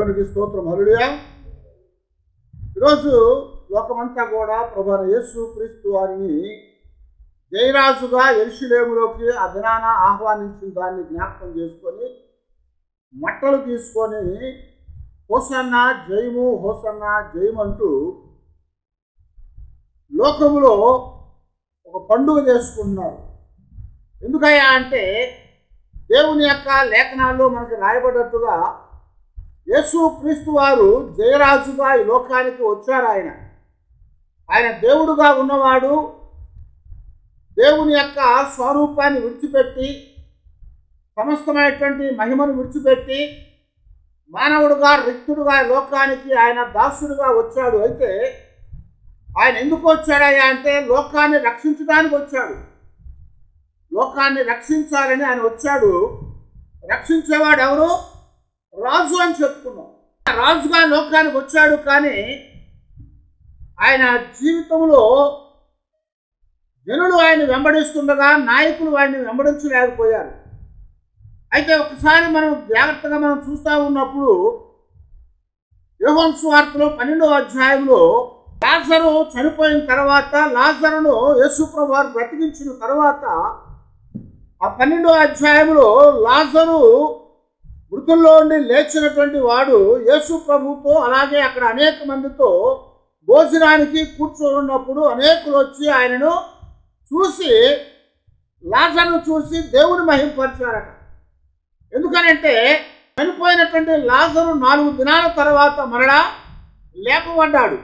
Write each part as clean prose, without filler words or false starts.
దేవునికి స్తోత్రం. హల్లెలూయా. ఈరోజు లోకమంతా కూడా ప్రభువైన యేసు క్రీస్తు వారిని జయరాజుగా యెరూషలేములోకి ఆ దినాన ఆహ్వానించిన దాన్ని జ్ఞాపకం చేసుకొని మట్టలు తీసుకొని హోసన్న జయము హోసన్న జయము అంటూ లోకములో ఒక పండుగ చేసుకుంటున్నారు. ఎందుకయ్యా అంటే దేవుని యొక్క లేఖనాల్లో మనకి రాయబడ్డట్టుగా యేసు క్రీస్తు వారు జయరాజుగా ఈ లోకానికి వచ్చారు. ఆయన దేవుడుగా ఉన్నవాడు. దేవుని యొక్క స్వరూపాన్ని విడిచిపెట్టి సమస్తమైనటువంటి మహిమను విడిచిపెట్టి మానవుడుగా రిక్తుడుగా లోకానికి ఆయన దాసుడుగా వచ్చాడు. అయితే ఆయన ఎందుకు వచ్చాడయ్యా అంటే లోకాన్ని రక్షించడానికి వచ్చాడు. లోకాన్ని రక్షించాలని ఆయన వచ్చాడు. రక్షించేవాడు ఎవరు? రాజు అని చెప్పుకున్నాం. రాజుగా లోకానికి వచ్చాడు. కానీ ఆయన జీవితంలో జనులు ఆయన వెంబడిస్తుండగా నాయకులు ఆయన్ని వెంబడించలేకపోయారు. అయితే ఒకసారి మనం జాగ్రత్తగా చూస్తూ ఉన్నప్పుడు యోహాను సువార్తలో 12వ అధ్యాయంలో లాజరు చనిపోయిన తర్వాత లాజరును యేసు ప్రభువు వారు బ్రతికించిన తర్వాత ఆ 12వ అధ్యాయంలో లాజరు మృతుల్లో ఉండి లేచినటువంటి వాడు యేసు ప్రభువుతో అలాగే అక్కడ అనేక మందితో భోజనానికి కూర్చోనున్నప్పుడు అనేకులు వచ్చి ఆయనను చూసి లాజరును చూసి దేవుని మహిమపరిచారట. ఎందుకనంటే చనిపోయినటువంటి లాజరు 4 దినాల తర్వాత మరలా లేపబడ్డాడు.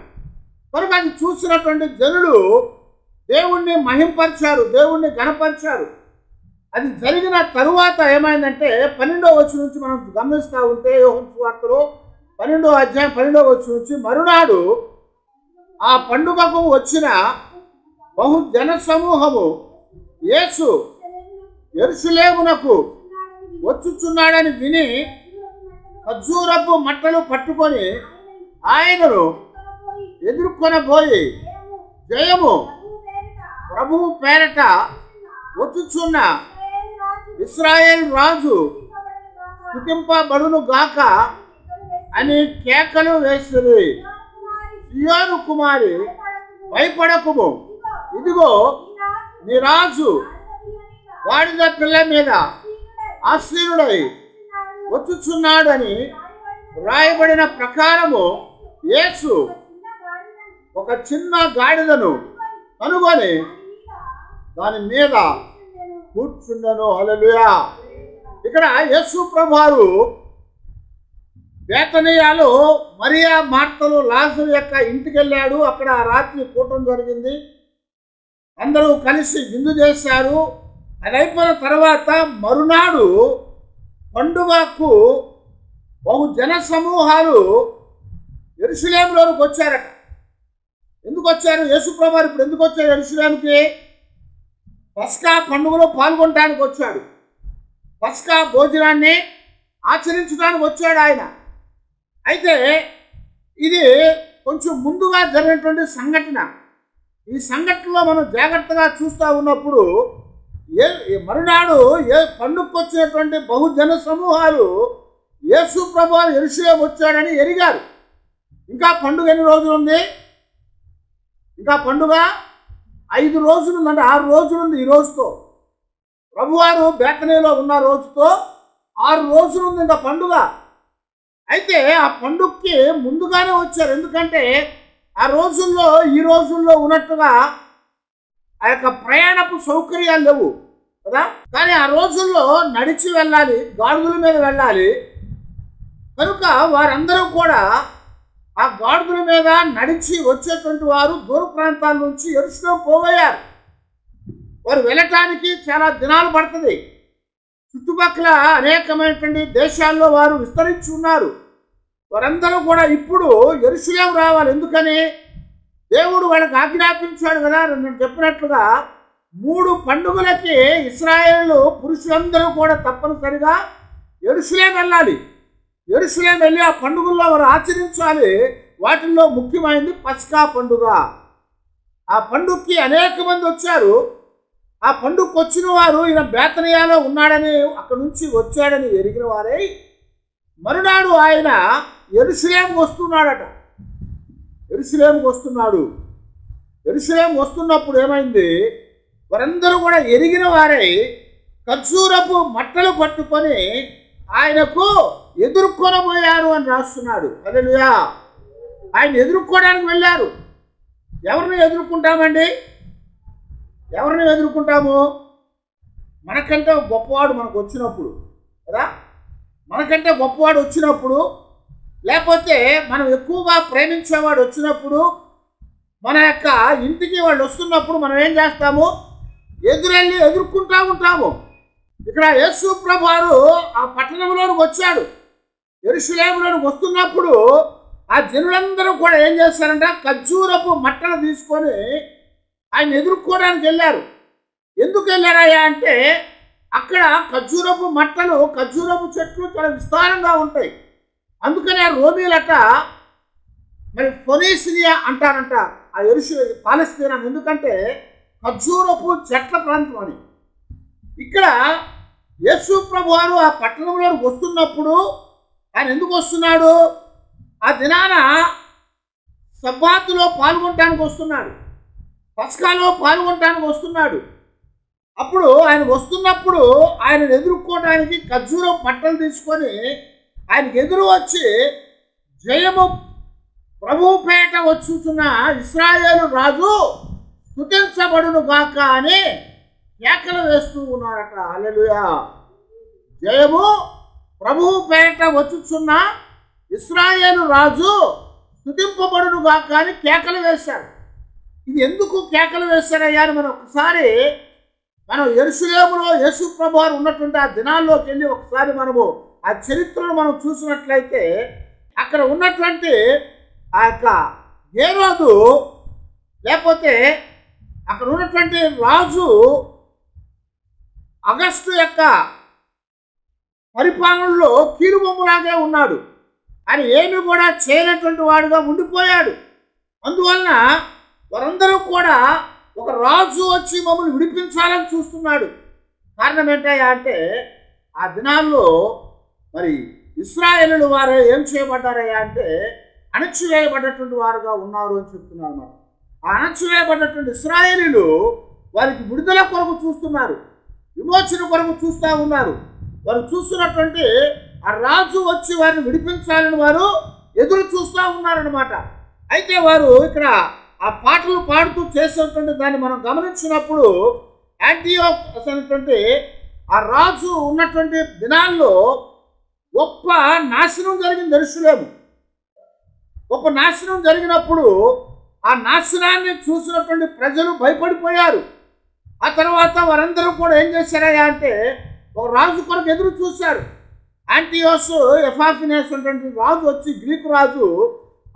కనుక అది చూసినటువంటి జనులు దేవుణ్ణి మహింపరిచారు, దేవుణ్ణి గణపరిచారు. అది జరిగిన తరువాత ఏమైందంటే 12వ వచనం నుంచి మనం గమనిస్తూ ఉంటే యోహాను సువార్తలో 12వ అధ్యాయం 12వ వచనం నుంచి మరునాడు ఆ పండుగకు వచ్చిన బహుజన సమూహము యేసు యెరూషలేమునకు వచ్చుచున్నాడని విని ఖర్జూరపు మట్టలు పట్టుకొని ఆయనను ఎదుర్కొనబోయి జయము ప్రభువు పేరట వచ్చుచున్న ఇశ్రాయేలు రాజు స్తుతింపబడును గాక అని కేకలు వేసిరి. సియోను కుమారి భయపడకుము, ఇదిగో నీ రాజు గాడిద పిల్ల మీద ఆసీనుడై వచ్చుచున్నాడు అని రాయబడిన ప్రకారము యేసు ఒక చిన్న గాడిదను కనుగొని దాని మీద కూర్చుండెను. హల్లెలూయా. ఇక్కడ యేసు ప్రభువారు బేతనియాలో మరియా మార్తలు లాజరు యొక్క ఇంటికి వెళ్ళాడు. అక్కడ రాత్రి కూటం జరిగింది. అందరూ కలిసి విందు చేశారు. అది అయిపోయిన తర్వాత మరునాడు పండుగకు బహుజన సమూహాలు యెరూషలేములోకి వచ్చారట. ఎందుకు వచ్చారు? యేసు ప్రభువారు ఇప్పుడు ఎందుకు వచ్చారు యెరూషలేముకి? పస్కా పండుగలో పాల్గొనడానికి వచ్చాడు. పస్కా భోజనాన్ని ఆచరించడానికి వచ్చాడు ఆయన. అయితే ఇది కొంచెం ముందుగా జరిగినటువంటి సంఘటన. ఈ సంఘటనలో మనం జాగ్రత్తగా చూస్తూ ఉన్నప్పుడు మరునాడు పండుగకు వచ్చినటువంటి బహుజన సమూహాలు యేసు ప్రభువారు యెరూషలేము వచ్చాడని ఎరిగారు. ఇంకా పండుగ ఎన్ని రోజులు ఉంది? ఇంకా పండుగ 5 రోజులు ఉందంటే 6 రోజులు ఉంది. ఈ రోజుతో ప్రభువారు బేతనీలో ఉన్న రోజుతో 6 రోజులు ఉంది ఇంకా పండుగ. అయితే ఆ పండుగకి ముందుగానే వచ్చారు. ఎందుకంటే ఆ రోజుల్లో ఈ రోజుల్లో ఉన్నట్టుగా ఆ యొక్క ప్రయాణపు సౌకర్యాలు లేవు కదా. కానీ ఆ రోజుల్లో నడిచి వెళ్ళాలి, గాడిదల మీద వెళ్ళాలి. కనుక వారందరూ కూడా ఆ గాడిదల మీద నడిచి వచ్చేటువంటి వారు దూర ప్రాంతాల నుంచి యెరూషలేము పోగయ్యారు. వారు వెళ్ళటానికి చాలా దినాలు పడుతుంది. చుట్టుపక్కల అనేకమైనటువంటి దేశాల్లో వారు విస్తరించి ఉన్నారు. వారందరూ కూడా ఇప్పుడు యెరూషలేము రావాలి. ఎందుకని? దేవుడు వాళ్ళకి ఆజ్ఞాపించాడు కదా. నేను చెప్పినట్లుగా 3 పండుగలకి ఇశ్రాయేలు పురుషులందరూ కూడా తప్పనిసరిగా యెరూషలేము వెళ్ళాలి. యెరూషలేము వెళ్ళి ఆ పండుగల్లో వారు ఆచరించాలి. వాటిల్లో ముఖ్యమైనది పస్కా పండుగ. ఆ పండుగకి అనేక మంది వచ్చారు. ఆ పండుగకు వచ్చిన వారు ఈయన బేతనియాలో ఉన్నాడని అక్కడి నుంచి వచ్చాడని ఎరిగిన వారై మరునాడు ఆయన యెరూషలేముకు వస్తున్నాడట. యెరూషలేముకు వస్తున్నాడు. యెరూషలేము వస్తున్నప్పుడు ఏమైంది, వారందరూ కూడా ఎరిగిన వారై ఖర్జూరపు మట్టలు పట్టుకొని ఆయనకు ఎదుర్కొనబోయారు అని రాస్తున్నాడు. హల్లెలూయా. ఆయన ఎదుర్కోవడానికి వెళ్ళారు. ఎవరిని ఎదుర్కొంటామండి? ఎవరిని ఎదుర్కొంటాము? మనకంటే గొప్పవాడు మనకు వచ్చినప్పుడు కదా, మనకంటే గొప్పవాడు వచ్చినప్పుడు, లేకపోతే మనం ఎక్కువగా ప్రేమించేవాడు వచ్చినప్పుడు, మన యొక్క ఇంటికి వాళ్ళు వస్తున్నప్పుడు మనం ఏం చేస్తాము? ఎదురెళ్ళి ఎదుర్కొంటూ ఉంటాము. ఇక్కడ యేసు ప్రభువారు ఆ పట్టణంలోనికి వచ్చాడు. యెరూషలేములోనికి వస్తున్నప్పుడు ఆ జనులందరూ కూడా ఏం చేస్తారంట? ఖర్జూరపు మట్టలు తీసుకొని ఆయన ఎదుర్కోవడానికి వెళ్ళారు. ఎందుకు వెళ్ళారయ్యా అంటే అక్కడ ఖర్జూరపు మట్టలు, ఖర్జూరపు చెట్లు చాలా విస్తారంగా ఉంటాయి. అందుకనే రోమీలట మరి ఫొనీసియా అంటారంట ఆ పాలస్తీనా, ఎందుకంటే ఖర్జూరపు చెట్ల ప్రాంతం అని. ఇక్కడ యేసు ప్రభువారు ఆ పట్టణంలో వస్తున్నప్పుడు ఆయన ఎందుకు వస్తున్నాడు? ఆ దినాన సబ్బాతులో పాల్గొనడానికి వస్తున్నాడు, పస్కాలో పాల్గొనడానికి వస్తున్నాడు. అప్పుడు ఆయన వస్తున్నప్పుడు ఆయన ఎదుర్కోవడానికి ఖర్జూరం మట్టలు తీసుకొని ఆయనకు ఎదురు వచ్చి జయము ప్రభుపేట వచ్చుచున్న ఇశ్రాయేలు రాజు స్తుతించబడును గాక అని కేకలు వేస్తూ ఉన్నారట. హల్లెలూయా. జయము ప్రభుపేట వచ్చుచున్న ఇశ్రాయేలు రాజు స్తుతింపబడును గాక అని కేకలు వేశారు. ఇది ఎందుకు కేకలు వేశారయ్యా అని మనం యెరూషలేములో యేసు ప్రభువారు ఉన్నటువంటి ఆ దినాల్లోకి వెళ్ళి ఒకసారి మనము ఆ చరిత్రను మనం చూసినట్లయితే అక్కడ ఉన్నటువంటి ఆ యొక్క హేరోదు, లేకపోతే అక్కడ ఉన్నటువంటి రాజు అగస్టు యొక్క పరిపాలనలో కీలుబొమ్మలాగే ఉన్నాడు. ఆయన ఏమి కూడా చేయనటువంటి వాడుగా ఉండిపోయాడు. అందువలన వారందరూ కూడా ఒక రాజు వచ్చి మమ్మల్ని విడిపించాలని చూస్తున్నాడు. కారణం ఏంటయ్యా అంటే ఆ దినాల్లో మరి ఇశ్రాయేలు వారు ఏం చేయబడ్డారయ్యా అంటే అణచివేయబడ్డటువంటి వారుగా ఉన్నారు అని చెప్తున్నారు అన్నమాట. ఆ అణచివేయబడ్డటువంటి ఇశ్రాయేలీలు వారికి విడుదల కొరకు చూస్తున్నారు, విమోచన కొరకు చూస్తూ ఉన్నారు. వారు చూస్తున్నటువంటి ఆ రాజు వచ్చి వారిని విడిపించాలని వారు ఎదురు చూస్తూ ఉన్నారన్నమాట. అయితే వారు ఇక్కడ ఆ పాటలు పాడుతూ చేసేటువంటి దాన్ని మనం గమనించినప్పుడు యాంటియోకస్ అనేటువంటి ఆ రాజు ఉన్నటువంటి దినాల్లో గొప్ప నాశనం జరిగింది. యెరూషలేము గొప్ప నాశనం జరిగినప్పుడు ఆ నాశనాన్ని చూసినటువంటి ప్రజలు భయపడిపోయారు. ఆ తర్వాత వారందరూ కూడా ఏం చేశారయ్యా అంటే ఒక రాజు కొరకు ఎదురు చూశారు. యాంటియోస్ ఎపాఫినెస్ అనేటువంటి రాజు వచ్చి, గ్రీకు రాజు,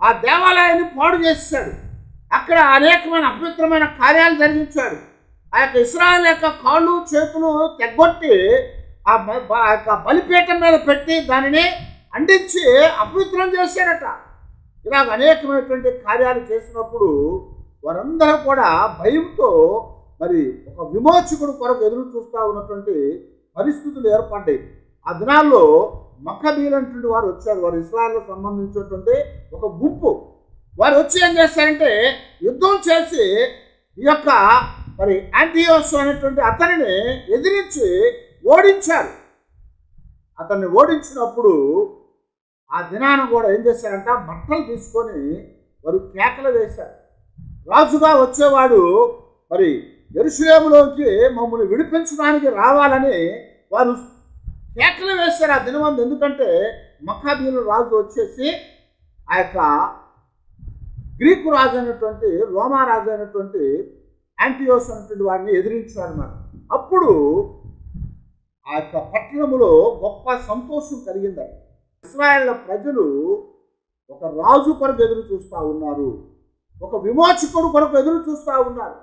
ఆ దేవాలయాన్ని పాడు చేశాడు. అక్కడ అనేకమైన అపవిత్రమైన కార్యాలు జరిగించాడు. ఆ యొక్క ఇశ్రాయేలు యొక్క కాళ్ళు చేతులు తెగ్గొట్టి ఆ యొక్క బలిపీఠం మీద పెట్టి దానిని అంటించి అపవిత్రం చేశారట. ఇలాగ అనేకమైనటువంటి కార్యాలు చేసినప్పుడు వారందరూ కూడా భయంతో మరి ఒక విమోచకుడు కొరకు ఎదురు చూస్తూ ఉన్నటువంటి పరిస్థితులు ఏర్పడ్డాయి. ఆ దినాల్లో మక్కబీలు అనేటువంటి వారు వచ్చారు. వారు ఇశ్రాయేలుకు సంబంధించినటువంటి ఒక గుంపు. వారు వచ్చి ఏం చేస్తారంటే యుద్ధం చేసి ఈ యొక్క మరి యాంటియోస్ అనేటువంటి అతనిని ఎదిరించి ఓడించారు. అతన్ని ఓడించినప్పుడు ఆ దినాన కూడా ఏం చేశారంట, బట్టలు తీసుకొని వారు కేకలు వేశారు. రాజుగా వచ్చేవాడు మరి యెరూషలేములోకి మమ్మల్ని విడిపించడానికి రావాలని వారు కేకలు వేశారు ఆ దినమందు. ఎందుకంటే మక్కాబీయుల రాజు వచ్చేసి ఆ యొక్క గ్రీకు రాజు అయినటువంటి, రోమా రాజు అయినటువంటి యాంటియోస్ అనేటువంటి వాడిని ఎదిరించారు అన్నమాట. అప్పుడు ఆ యొక్క పట్టణములో గొప్ప సంతోషం కలిగింది. ఇశ్రాయేల్ ప్రజలు ఒక రాజు కొరకు ఎదురు చూస్తూ ఉన్నారు, ఒక విమోచకుడు కొరకు ఎదురు చూస్తూ ఉన్నారు.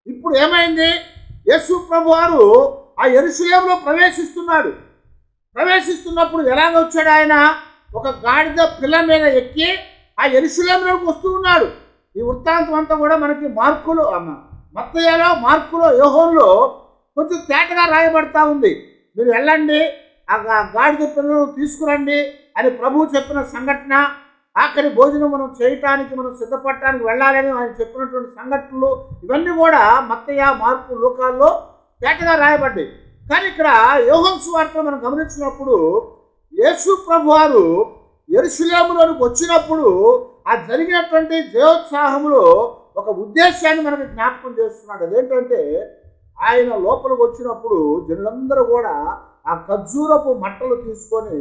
ఇప్పుడు ఏమైంది? యేసు ప్రభువారు ఆ యెరూషలేములో ప్రవేశిస్తున్నాడు. ప్రవేశిస్తున్నప్పుడు ఎలాగ వచ్చాడు? ఆయన ఒక గాడిద పిల్ల మీద ఎక్కి ఆ యెరూషలేములోకి వస్తూ ఉన్నాడు. ఈ వృత్తాంతం అంతా కూడా మనకి మత్తయిలో, మార్కులో, యోహానులో కొంచెం తేటగా రాయబడతా ఉంది. మీరు వెళ్ళండి, ఆ గాడిద పిల్లలను తీసుకురండి, అని ప్రభువు చెప్పిన సంఘటన, ఆఖరి భోజనం మనం చేయటానికి మనం సిద్ధపడటానికి వెళ్ళాలని ఆయన చెప్పినటువంటి సంఘటనలు ఇవన్నీ కూడా మత్తయి, మార్కు, లూకాల్లో తేటగా రాయబడ్డాయి. కానీ ఇక్కడ యోహాను సువార్తను మనం గమనించినప్పుడు యేసు ప్రభువారు యెరూషలేములోనికి వచ్చినప్పుడు ఆ జరిగినటువంటి జయోత్సాహంలో ఒక ఉద్దేశాన్ని మనకు జ్ఞాపకం చేస్తున్నాడు. అదేంటంటే ఆయన లోపలికి వచ్చినప్పుడు జనులందరూ కూడా ఆ ఖర్జూరపు మట్టలు తీసుకొని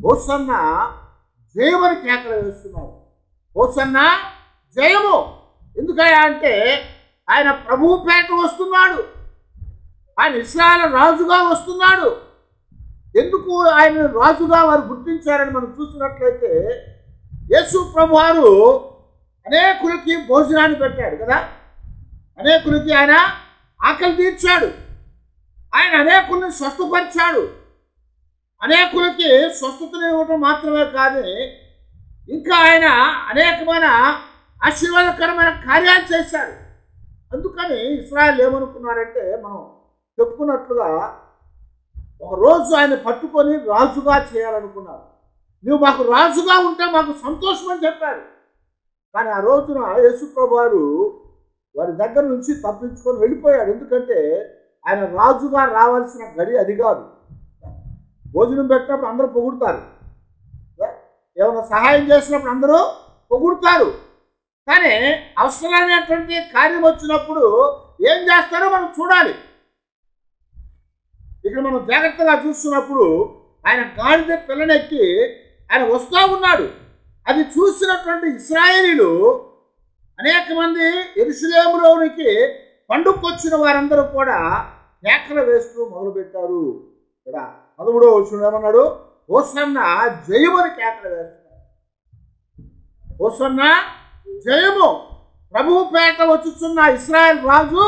హోసన్న జయమని కేకలు వేస్తున్నారు. హోసన్న జయము. ఎందుకయ్యా అంటే ఆయన ప్రభువు పేట వస్తున్నాడు, ఆయన ఇశ్రాయేలు రాజుగా వస్తున్నాడు. ఎందుకు ఆయన రాజుగా వారు గుర్తించారని మనం చూసినట్లయితే యేసు ప్రభువారు అనేకులకి భోజనాన్ని పెట్టాడు కదా, అనేకులకి ఆయన ఆకలి తీర్చాడు, ఆయన అనేకుల్ని స్వస్థపరిచాడు. అనేకులకి స్వస్థతను ఇవ్వటం మాత్రమే కాదు, ఇంకా ఆయన అనేకమైన ఆశీర్వాదకరమైన కార్యాలు చేశాడు. అందుకని ఇశ్రాయేలు ఏమనుకున్నారంటే మనం చెప్పుకున్నట్లుగా ఒకరోజు ఆయన పట్టుకొని రాజుగా చేయాలనుకున్నారు. నువ్వు మాకు రాజుగా ఉంటే మాకు సంతోషం అని చెప్పారు. కానీ ఆ రోజున యేసు ప్రభువారు వారి దగ్గర నుంచి తప్పించుకొని వెళ్ళిపోయాడు. ఎందుకంటే ఆయన రాజుగా రావాల్సిన గడి అది కాదు. భోజనం పెట్టినప్పుడు అందరూ పొగుడుతారు, ఏమైనా సహాయం చేసినప్పుడు అందరూ పొగుడుతారు. కానీ అవసరమైనటువంటి కార్యం వచ్చినప్పుడు ఏం చేస్తారో మనం చూడాలి. ఇక్కడ మనం జాగ్రత్తగా చూస్తున్నప్పుడు ఆయన గాడిద పిల్లనెక్కి ఆయన వస్తూ ఉన్నాడు. అది చూసినటువంటి ఇశ్రాయేలీలు అనేక మంది యెరూషలేములోనికి పండుగకొచ్చిన వారందరూ కూడా కేకలు వేస్తూ మొదలుపెట్టారు. ఇక్కడ 13వ వచనంలో ఏమన్నాడు? హోసన్న జయమని కేకలు వేస్తున్నారు. హోసన్న జయము, ప్రభువు పేట వచ్చుచున్న ఇశ్రాయేల్ రాజు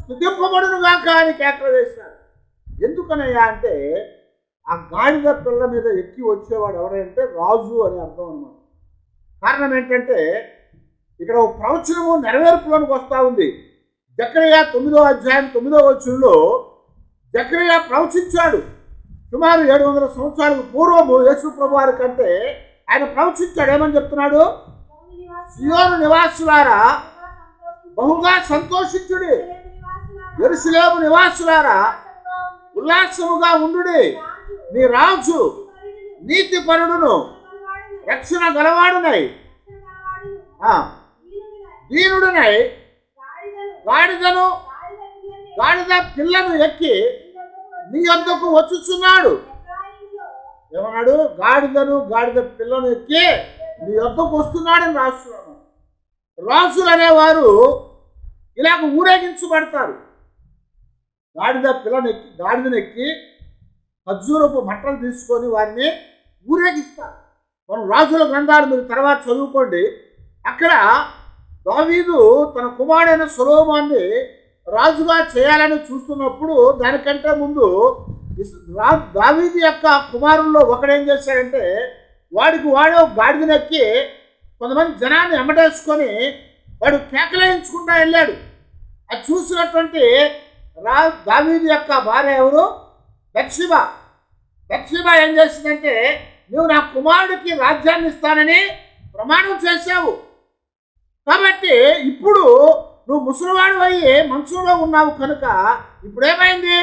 స్తుతింపబడును గాక అని కేకలు వేశారు. ఎందుకనయ్యా అంటే ఆ గాడిద పిల్ల మీద ఎక్కి వచ్చేవాడు ఎవరంటే రాజు అని అర్థం అన్నమాట. కారణం ఏంటంటే ఇక్కడ ఒక ప్రవచనము నెరవేర్పులోనికి వస్తూ ఉంది. జకరియా 9వ అధ్యాయం 9వ వచనంలో జకరియా ప్రవచించాడు. సుమారు 700 సంవత్సరాలకు పూర్వము యేసు ప్రభువారి కంటే ఆయన ప్రవచించాడు. ఏమని చెప్తున్నాడు? సియోను నివాసులారా బహుగా సంతోషించుడి, యెరూషలేము నివాసులారా ఉల్లాసముగా ఉండుడి. మీ రాజు నీతిపరుడును రక్షణ గలవాడునై దీనుడునై గాడిద పిల్లను ఎక్కి నీ యొద్దకు వచ్చుచున్నాడు. ఏమన్నాడు? గాడిద పిల్లను ఎక్కి నీ యొద్దకు వస్తున్నాడని రాస్తున్నాడు. రాజులు అనేవారు ఇలాగ ఊరేగించబడతారు. గాడిదను ఎక్కి ఖర్జూరపు మట్టలు తీసుకొని వారిని ఊరేగిస్తారు. మనం రాజుల గ్రంథాలు మీరు తర్వాత చదువుకోండి. అక్కడ దావీదు తన కుమారుడైన సొలొమోనుని రాజుగా చేయాలని చూస్తున్నప్పుడు దానికంటే ముందు దావీదు యొక్క కుమారుల్లో ఒకడేం చేశాడంటే వాడు గాడిదనెక్కి కొంతమంది జనాన్ని ఎమ్మటేసుకొని వాడు కేకలేయించుకుంటూ వెళ్ళాడు. అది చూసినటువంటి దావీదు యొక్క భార్య ఎవరు? బత్షెబా ఏం చేసిందంటే నువ్వు నా కుమారుడికి రాజ్యాన్ని ఇస్తానని ప్రమాణం చేశావు, కాబట్టి ఇప్పుడు నువ్వు ముసలివాడు అయ్యి మంచంలో ఉన్నావు కనుక ఇప్పుడేమైంది?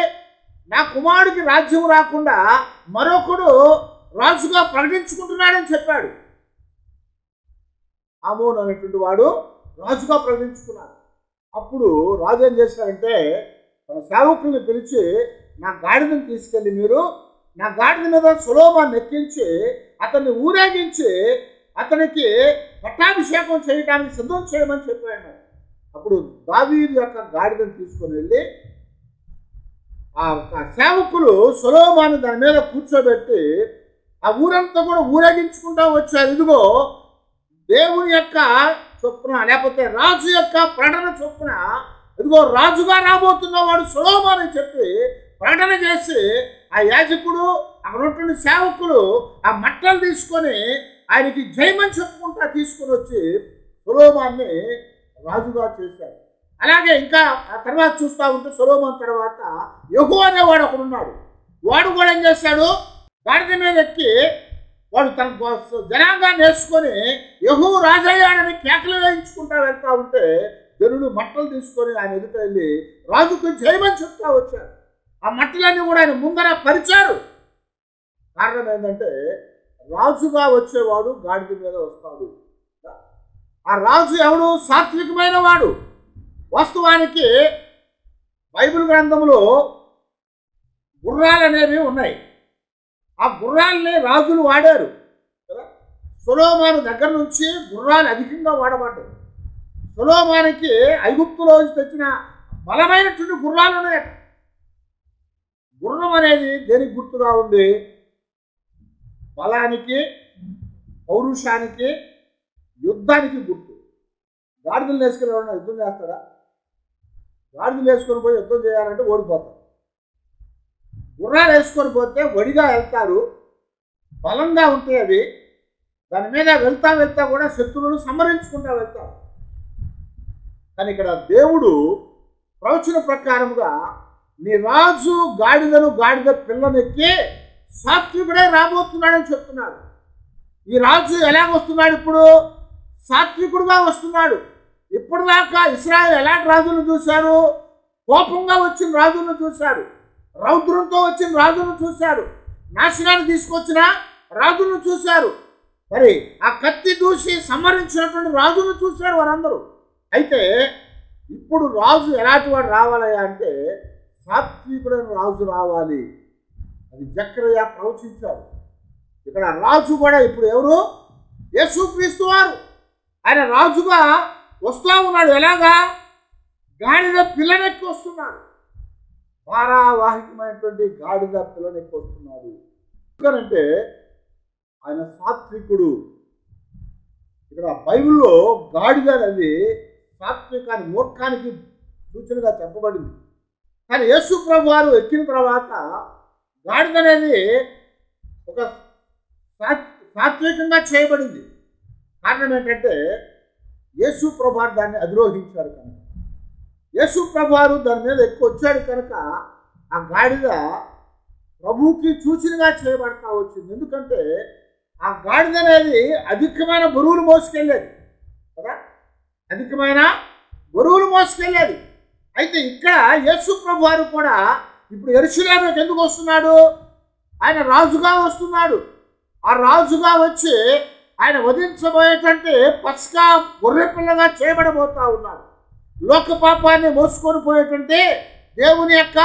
నా కుమారుడికి రాజ్యం రాకుండా మరొకడు రాజుగా ప్రకటించుకుంటున్నాడని చెప్పాడు. ఆమోను అనేటువంటి వాడు రాజుగా ప్రకటించుకున్నాడు. అప్పుడు రాజు ఏం చేశారంటే తన సేవకుల్ని పిలిచి నా గాడిదను తీసుకెళ్ళి మీరు నా గాడిద మీద సొలొమోను ఎక్కించి అతన్ని ఊరేగించి అతనికి పట్టాభిషేకం చేయడానికి సిద్ధం చేయమని చెప్పాడు. అప్పుడు దావీదు యొక్క గాడిదను తీసుకొని వెళ్ళి ఆ సేవకులు సొలొమోను దాని మీద కూర్చోబెట్టి ఆ ఊరంతా కూడా ఊరేగించుకుంటూ వచ్చారు. ఇదిగో దేవుని యొక్క చొప్పున లేకపోతే రాజు యొక్క ప్రకటన చొప్పున ఇదిగో రాజుగా రాబోతున్నవాడు సొలొమోను అని చెప్పి ప్రకటన చేసి ఆ యాజకుడు అక్కడ ఉన్నటువంటి సేవకులు ఆ మట్టలు తీసుకొని ఆయనకి జయమని చెప్పుకుంటా తీసుకొని వచ్చి సొలొమోనుని రాజుగా చేశారు. అలాగే ఇంకా ఆ తర్వాత చూస్తూ ఉంటే సొలొమోను తర్వాత యెహూ అనేవాడు ఒకడు ఉన్నాడు. వాడు కూడా ఏం చేశాడు? గాడిద మీద ఎక్కి వాడు తన జనాంగాన్ని వేసుకొని యెహూ రాజయ్యాడని కేకలు వేయించుకుంటా వెళ్తా ఉంటే జనులు మట్టలు తీసుకొని ఆయన ఎదుట వెళ్ళి రాజుకు జయమని చెప్తా వచ్చారు. ఆ మట్టలన్నీ కూడా ఆయన ముందర పరిచారు. కారణం ఏంటంటే రాజుగా వచ్చేవాడు గాడిద మీద వస్తాడు. ఆ రాజు ఎవడు? సాత్వికమైన వాడు. వాస్తవానికి బైబిల్ గ్రంథంలో గుర్రాలు అనేవి ఉన్నాయి. ఆ గుర్రాలని రాజులు వాడారు కదా. సొలొమోను దగ్గర నుంచి గుర్రాలు అధికంగా వాడబడ్డాయి. సొలొమోనుకి ఐగుప్తులో తెచ్చిన బలమైనటువంటి గుర్రాలు ఉన్నాయట. గుర్రం అనేది దేనికి గుర్తుగా ఉంది? బలానికి, పౌరుషానికి, యుద్ధానికి గుర్తు. గాడిదలు వేసుకుని ఎవరైనా యుద్ధం చేస్తాడా? గాడిదలు వేసుకొని పోయి యుద్ధం చేయాలంటే ఓడిపోతారు. గుర్రాలు వేసుకొని పోతే వడిగా వెళ్తారు, బలంగా ఉంటాయి అవి. దాని మీద వెళ్తా వెళ్తా కూడా శత్రువులను సంహరించుకుంటా వెళ్తారు. కానీ ఇక్కడ దేవుడు ప్రవచన ప్రకారముగా నీ రాజు గాడిద పిల్లనెక్కి సాత్వికుడే రాబోతున్నాడని చెప్తున్నాడు. ఈ రాజు ఎలా వస్తున్నాడు? ఇప్పుడు సాత్వికుడుగా వస్తున్నాడు. ఇప్పటిదాకా ఇశ్రాయేలు ఎలాంటి రాజులను చూశారు? కోపంగా వచ్చిన రాజులను చూశారు, రౌద్రంతో వచ్చిన రాజులను చూశారు, నాశనాన్ని తీసుకొచ్చిన రాజులను చూశారు, మరి ఆ కత్తి దూసి సంహరించినటువంటి రాజులను చూశారు వారందరూ. అయితే ఇప్పుడు రాజు ఎలాంటి వాడు రావాలయ్యా అంటే సాత్వికుడైన రాజు రావాలి. అది జకర్యా ప్రవచించాడు. ఇక్కడ రాజు కూడా ఇప్పుడు ఎవరు? యేసుక్రీస్తు వారు. ఆయన రాజుగా వస్తూ ఉన్నాడు. ఎలాగా? గాడిద పిల్లనెక్కి వస్తున్నాడు. భారావాహికమైనటువంటి గాడిద పిల్లనెక్కి వస్తున్నాడు. ఎందుకంటే ఆయన సాత్వికుడు. ఇక్కడ బైబిల్లో గాడిద అనేది సాత్వికాన్ని, మూర్ఖానికి సూచనగా చెప్పబడింది. కానీ యేసు ప్రభు వారు ఎక్కిన తర్వాత గాడిద అనేది ఒక సాత్వికంగా చేయబడింది. కారణం ఏంటంటే యేసు ప్రభు వారు దాన్ని అధిరోహించారు కనుక, యేసు ప్రభు వారు దాని మీద ఎక్కువ వచ్చాడు కనుక ఆ గాడిద ప్రభువుకి సూచనగా చేయబడతా వచ్చింది. ఎందుకంటే ఆ గాడిద అనేది అధికమైన బరువులు మోసుకెళ్ళేది కదా, అధికమైన బరువులు మోసుకెళ్ళేది. అయితే ఇక్కడ యేసు ప్రభు వారు కూడా ఇప్పుడు యెరూషలేముకి ఎందుకు వస్తున్నాడు? ఆయన రాజుగా వస్తున్నాడు. ఆ రాజుగా వచ్చి ఆయన వధించబోయేటంటే పస్కా గొర్రె పిల్లగా చేయబడబోతా ఉన్నాడు. లోక పాపాన్ని మోసుకొని పోయేటంటే దేవుని యొక్క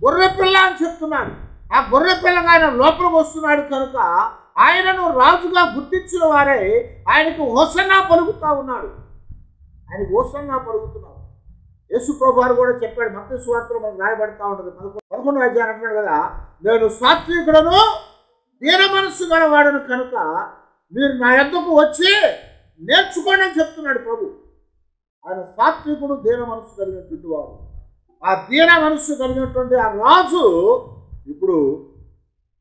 గొర్రె పిల్ల అని చెప్తున్నాడు. ఆ గొర్రె పిల్లగా ఆయన లోపలికి వస్తున్నాడు కనుక ఆయనను రాజుగా గుర్తించిన వారే ఆయనకు హోసన్నా పలుకుతా ఉన్నాడు. ఆయనకు హోసన్నా పలుకుతున్నాడు. యేసు ప్రభు వారు కూడా చెప్పాడు. మత్తయి సువార్తలో మనకు రాయబడతా ఉంటుంది. 11వ అధ్యాయం అంటున్నాడు కదా, నేను సాత్వికుడను దీన మనస్సు గలవాడను కనుక మీరు నా యొద్దకు వచ్చి నేర్చుకోండి అని చెప్తున్నాడు ప్రభు. ఆయన సాత్వికుడు, దీన మనస్సు కలిగినటువంటి వాడు. ఆ దీన మనస్సు కలిగినటువంటి ఆ రాజు ఇప్పుడు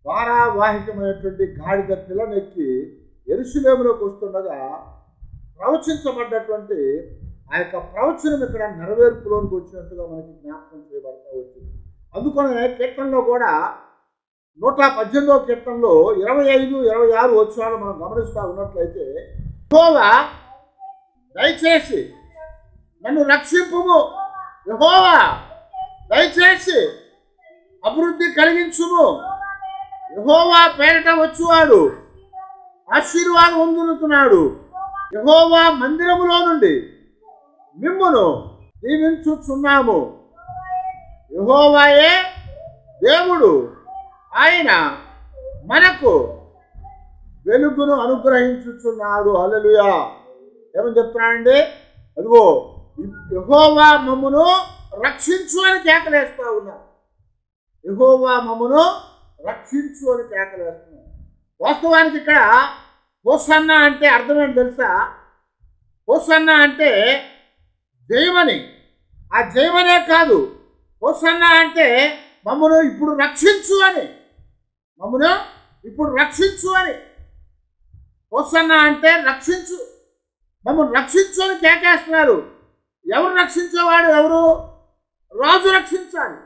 భారావాహికమైనటువంటి గాడిద పిల్లనెక్కి యెరూషలేములోకి వస్తుండగా ప్రవచించబడ్డటువంటి ఆ యొక్క ప్రవచనం ఇక్కడ నెరవేర్పులోనికి వచ్చినట్టుగా మనకి జ్ఞాపకం చేయబడతా వచ్చింది. అందుకనే కీర్తనలో కూడా 118వ కీర్తనలో 25, 26 వచనాలు మనం గమనిస్తూ ఉన్నట్లయితే, యెహోవా దయచేసి నన్ను రక్షింపుము, యెహోవా దయచేసి అభివృద్ధి కలిగించుము, యెహోవా పేరిట వచ్చువాడు ఆశీర్వాదం పొందుతున్నాడు, యెహోవా మందిరములో నుండి మిమ్మును దీవించుచున్నాము, యెహోవాయే దేవుడు, ఆయన మనకు వెలుగును అనుగ్రహించుచున్నాడు. హల్లెలూయా. ఏమని చెప్తున్నాడండి? అదిగో యెహోవా మమ్మును రక్షించు అని కేకలేస్తా ఉన్నారు. యెహోవా మమ్మును రక్షించు అని కేకలేస్తున్నారు. వాస్తవానికి ఇక్కడ హోసన్నా అంటే అర్థం ఏంటి తెలుసా? హోసన్నా అంటే జయమని. ఆ జయమనే కాదు, హోసన్నా అంటే మమ్మను ఇప్పుడు రక్షించు అని, మమ్మను ఇప్పుడు రక్షించు అని. హోసన్నా అంటే రక్షించు, మమ్మల్ని రక్షించు అని కేకేస్తున్నారు. ఎవరు రక్షించేవాడు? ఎవరు? రాజు రక్షించాలి.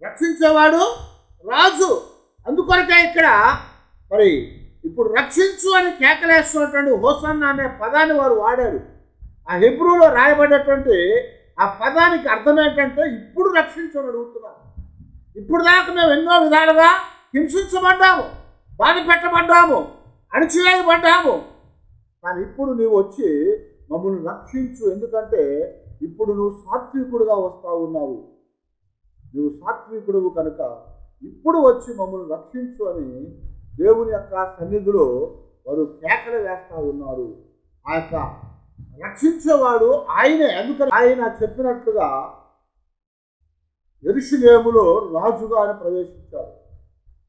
రక్షించేవాడు రాజు. అందుకొరకే ఇక్కడ మరి ఇప్పుడు రక్షించు అని కేకలేస్తున్నటువంటి హోసన్నా అనే పదాన్ని వారు వాడారు. ఆ హెబ్రూలో రాయబడేటువంటి ఆ పదానికి అర్థం ఏంటంటే ఇప్పుడు రక్షించు అని అడుగుతున్నారు. ఇప్పుడు దాకా మేము ఎన్నో విధాలుగా హింసించబడ్డాము, బాధ పెట్టబడ్డాము, అణిచివేయబడ్డాము, కానీ ఇప్పుడు నువ్వు వచ్చి మమ్మల్ని రక్షించు, ఎందుకంటే ఇప్పుడు నువ్వు సాత్వికుడుగా వస్తూ ఉన్నావు, నువ్వు సాత్వికుడువు కనుక ఇప్పుడు వచ్చి మమ్మల్ని రక్షించు అని దేవుని యొక్క సన్నిధిలో వారు కేకలు వేస్తూ ఉన్నారు. ఆ యొక్క రక్షించేవాడు ఆయనే. అందుకని ఆయన చెప్పినట్లుగా యెరూషలేములో రాజుగా ఆయన ప్రవేశించాడు.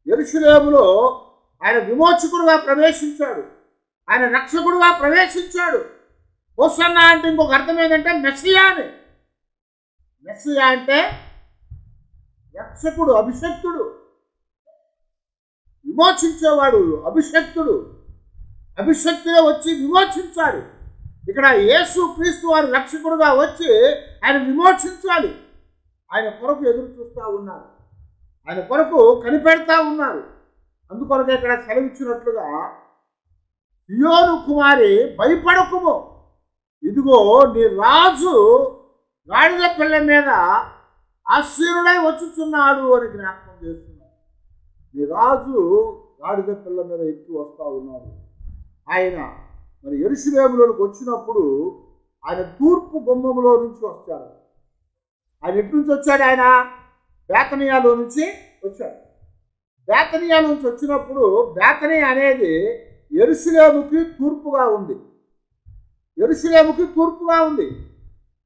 యెరూషలేములో ఆయన విమోచకుడుగా ప్రవేశించాడు, ఆయన రక్షకుడుగా ప్రవేశించాడు. హోసన్నా అంటే ఇంకొక అర్థం ఏంటంటే మెస్సియా అని. మెస్సియా అంటే రక్షకుడు, అభిషక్తుడు, విమోచించేవాడు, అభిషక్తుడు. అభిషక్తుడే వచ్చి విమోచించాలి. ఇక్కడ యేసు క్రీస్తు వారు రక్షకుడుగా వచ్చి ఆయన విమోచించాలి. ఆయన కొరకు ఎదురు చూస్తూ ఉన్నారు, ఆయన కొరకు కనిపెడతా ఉన్నారు. అందుకొరకు ఇక్కడ సెలవిచ్చినట్లుగా సియోను కుమారి భయపడకుము, ఇదిగో నీ రాజు గాడిద పిల్ల మీద ఆశీనుడై వచ్చుచున్నాడు అని జ్ఞాపకం చేస్తున్నాడు. నీ రాజు గాడిద పిల్ల మీద ఎక్కి వస్తూ ఉన్నాడు. ఆయన మరి యెరూషలేములోకి వచ్చినప్పుడు ఆయన తూర్పు గుమ్మములో నుంచి వస్తాడు. ఆయన ఎటు నుంచి వచ్చాడు? ఆయన బేతనియాలో నుంచి వచ్చాడు. బేతనియా నుంచి వచ్చినప్పుడు బేతనియా అనేది యెరూషలేముకి తూర్పుగా ఉంది. యెరూషలేముకి తూర్పుగా ఉంది.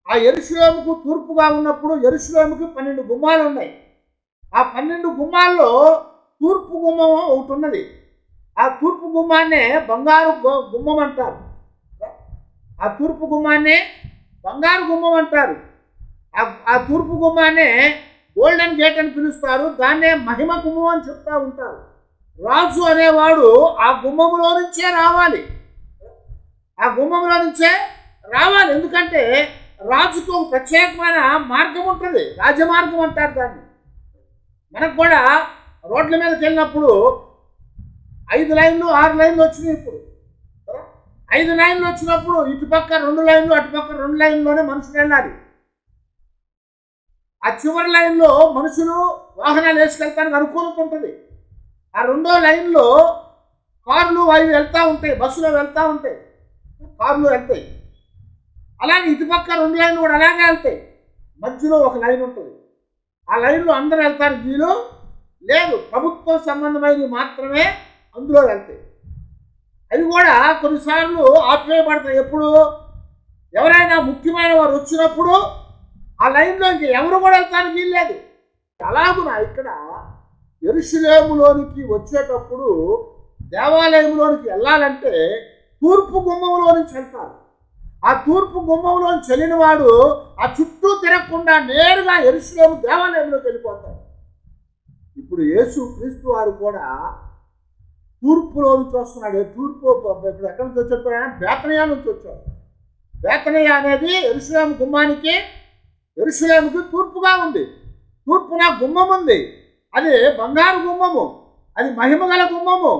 ఆ యెరూషలేముకు తూర్పుగా ఉన్నప్పుడు యెరూషలేముకి 12 గుమ్మాలు ఉన్నాయి. ఆ 12 గుమ్మాల్లో తూర్పు గుమ్మం ఒకటి ఉన్నది. ఆ తూర్పు గుమ్మాన్నే బంగారు గుమ్మం అంటారు. ఆ తూర్పు గుమ్మాన్నే బంగారు గుమ్మం అంటారు. ఆ తూర్పు గుమ్మాన్నే గోల్డెన్ గేట్ అని పిలుస్తారు. దాన్నే మహిమ గుమ్మం అని చెప్తూ ఉంటారు. రాజు అనేవాడు ఆ గుమ్మములో నుంచే రావాలి, ఆ గుమ్మంలో నుంచే రావాలి. ఎందుకంటే రాజుకు ఒక ప్రత్యేకమైన మార్గం ఉంటుంది, రాజమార్గం అంటారు దాన్ని. మనకు కూడా రోడ్ల మీదకి వెళ్ళినప్పుడు 5 లైన్లు 6 లైన్లు వచ్చినాయి. ఇప్పుడు 5 లైన్లు వచ్చినప్పుడు ఇటుపక్క 2 లైన్లు అటుపక్క 2 లైన్లోనే మనుషులు వెళ్ళాలి. ఆ చివరి లైన్లో మనుషులు వాహనాలు వేసుకెళ్తానికి అనుకూలత ఉంటుంది. ఆ 2వ లైన్లో కార్లు అవి వెళ్తూ ఉంటాయి, బస్సులో వెళ్తూ ఉంటాయి, కార్లు వెళ్తాయి. అలాగే ఇటుపక్క 2 లైన్లు కూడా అలాగే వెళ్తాయి. మధ్యలో ఒక లైన్ ఉంటుంది. ఆ లైన్లో అందరూ వెళ్తానికి వీలు లేదు, ప్రభుత్వ సంబంధమైనవి మాత్రమే అందులో వెళ్తాయి. అవి కూడా కొన్నిసార్లు ఆపివేయబడతాయి. ఎప్పుడు ఎవరైనా ముఖ్యమైన వారు వచ్చినప్పుడు ఆ లైన్లో ఇంక ఎవరు కూడా వెళ్తానికి వీలు లేదు. అలాగున ఇక్కడ యెరూషలేములోనికి వచ్చేటప్పుడు దేవాలయంలోనికి వెళ్ళాలంటే తూర్పు గుమ్మంలో నుంచి వెళ్తారు. ఆ తూర్పు గుమ్మంలో చెల్లిన వాడు ఆ చుట్టూ తిరగకుండా నేరుగా యెరూషలేము దేవాలయంలోకి వెళ్ళిపోతాడు. ఇప్పుడు యేసు క్రీస్తు వారు కూడా తూర్పులో నుంచి వస్తున్నాడు. తూర్పు ఇప్పుడు ఎక్కడి నుంచి వచ్చాడు? బేతనియా నుంచి వచ్చాడు. బేతనియా అనేది యెరూషలేము గుమ్మానికి, యెరూషలేముకి తూర్పుగా ఉంది. తూర్పున గుమ్మం ఉంది, అది బంగారు గుమ్మము, అది మహిమగల గుమ్మము.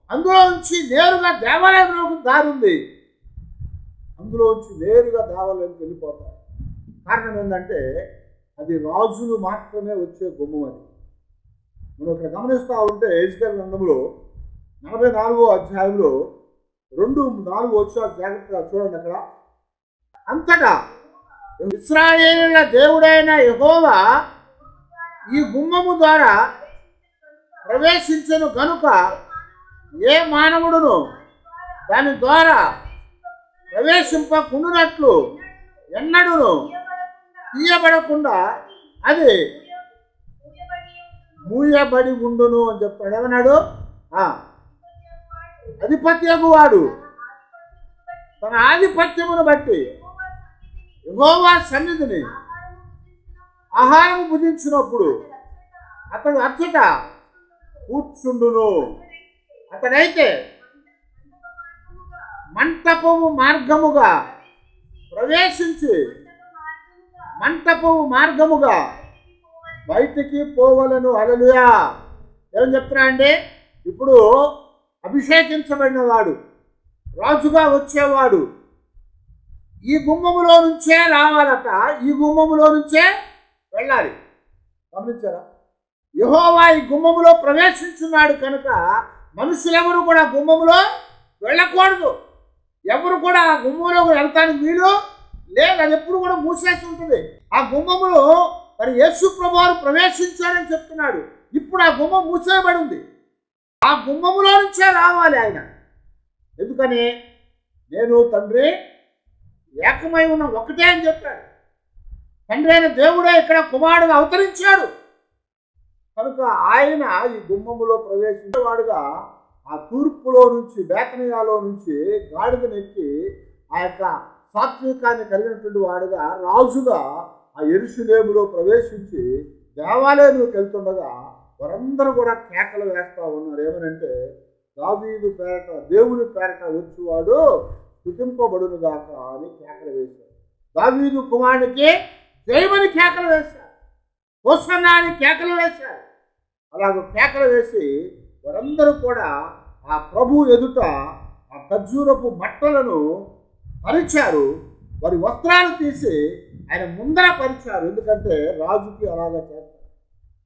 అందులో నుంచి నేరుగా దేవాలయంలోకి దారి ఉంది. అందులో నుంచి నేరుగా దేవాలయంకి వెళ్ళిపోతారు. కారణం ఏంటంటే అది రాజులు మాత్రమే వచ్చే గుమ్మం. అది మనం ఇక్కడ గమనిస్తూ ఉంటే యెహెజ్కేలు గ్రంథంలో 44వ అధ్యాయంలో 2-4 వచ్చారు. జాగ్రత్తగా చూడండి. అక్కడ అంతటా ఇశ్రాయేలుల దేవుడైన యెహోవా ఈ గుమ్మము ద్వారా ప్రవేశించెను గనుక ఏ మానవుడును దాని ద్వారా ప్రవేశింపకుండునట్లు ఎన్నడూను తీయబడకుండా అది మూయబడి ఉండును అని చెప్తాడు. ఏమన్నాడు? అధిపత్యగు వాడు తన ఆధిపత్యమును బట్టి యెహోవా సన్నిధిని ఆహారం భుజించినప్పుడు అతడు అచ్చట కూర్చుండును. అతడైతే మంటపము మార్గముగా ప్రవేశించి మంటపము మార్గముగా బయటికి పోవలను. హల్లెలూయా. ఏమని చెప్తున్నా అండి? ఇప్పుడు అభిషేకించబడినవాడు, రాజుగా వచ్చేవాడు ఈ గుమ్మములో నుంచే రావాలట, ఈ గుమ్మములో నుంచే వెళ్ళాలి. గమనించారా? యెహోవా ఈ గుమ్మములో ప్రవేశించున్నాడు కనుక మనుషులెవరు కూడా గుమ్మములో వెళ్ళకూడదు. ఎవరు కూడా ఆ గుమ్మంలో వెళ్తానికి వీలు లేదు. అది ఎప్పుడు కూడా మూసేసి ఉంటుంది. ఆ గుమ్మములో మరి యేసు ప్రభువారు ప్రవేశించారని చెప్తున్నాడు. ఇప్పుడు ఆ గుమ్మం మూసేయబడి ఉంది. ఆ గుమ్మములో నుంచే రావాలి ఆయన. ఎందుకని? నేను తండ్రి ఏకమై ఉన్న ఒకటే అని చెప్పాడు. తండ్రి అయిన దేవుడే ఇక్కడ కుమారుడుగా అవతరించాడు కనుక ఆయన ఈ గుమ్మములో ప్రవేశించేవాడుగా ఆ తూర్పులో నుంచి, బేతనియాలో నుంచి గాడిదనెక్కి ఆ యొక్క సాత్వికాన్ని కలిగినటువంటి వాడుగా రాజుగా ఆ యెరూషలేములో ప్రవేశించి దేవాలయంలోకి వెళ్తుండగా వారందరూ కూడా కేకలు వేస్తూ ఉన్నారు. ఏమనంటే, దావీదు పేరట, దేవుని పేరట వచ్చేవాడు స్తుతింపబడును గాక అని కేకలు వేశారు. దావీదు కుమారునికి జయమని కేకలు వేశారు. హోసన్నా అని కేకలు వేశారు. అలాగ కేకలు వేసి వారందరూ కూడా ఆ ప్రభు ఎదుట ఆ ఖర్జూరపు మట్టలను పరిచారు. వారి వస్త్రాలు తీసి ఆయన ముందర పరిచారు. ఎందుకంటే రాజుకి అలాగా చేస్తారు.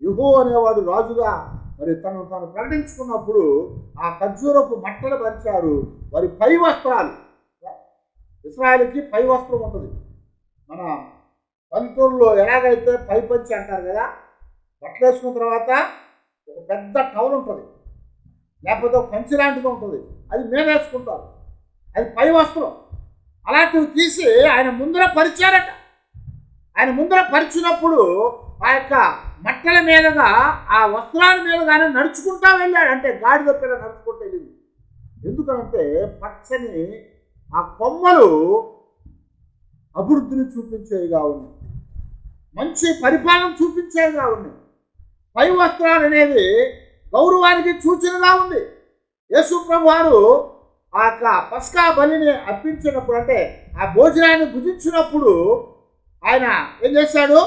యెహోవా అనేవాడు రాజుగా మరి తను ప్రకటించుకున్నప్పుడు ఆ ఖర్జూరపు మట్టలు పరిచారు. వారి పై వస్త్రాలు, ఇశ్రాయేలుకి పై వస్త్రం ఉంటుంది. మన పల్లెటూరులో ఎలాగైతే పై పంచి అంటారు కదా, బట్టలు వేసుకున్న తర్వాత ఒక పెద్ద టవల్ ఉంటుంది, లేకపోతే ఒక పంచి లాంటిది ఉంటుంది, అది మీద వేసుకుంటారు, అది పై వస్త్రం. అలాంటివి తీసి ఆయన ముందర పరిచారట. ఆయన ముందర పరిచినప్పుడు ఆ యొక్క మట్టల మీదుగా, ఆ వస్త్రాల మీదుగానే నడుచుకుంటా వెళ్ళాడు. అంటే గాడిద పిల్ల నడుచుకుంటూ వెళ్ళింది. ఎందుకంటే పచ్చని ఆ కొమ్మలు అభివృద్ధిని చూపించేవిగా ఉన్నాయి, మంచి పరిపాలన చూపించేవిగా ఉన్నాయి. పై వస్త్రాలు అనేది గౌరవానికి సూచనగా ఉంది. యేసు ప్రభువారు ఆ యొక్క పస్కా బలిని అర్పించినప్పుడు, అంటే ఆ భోజనాన్ని భుజించినప్పుడు ఆయన ఏం చేశాడు?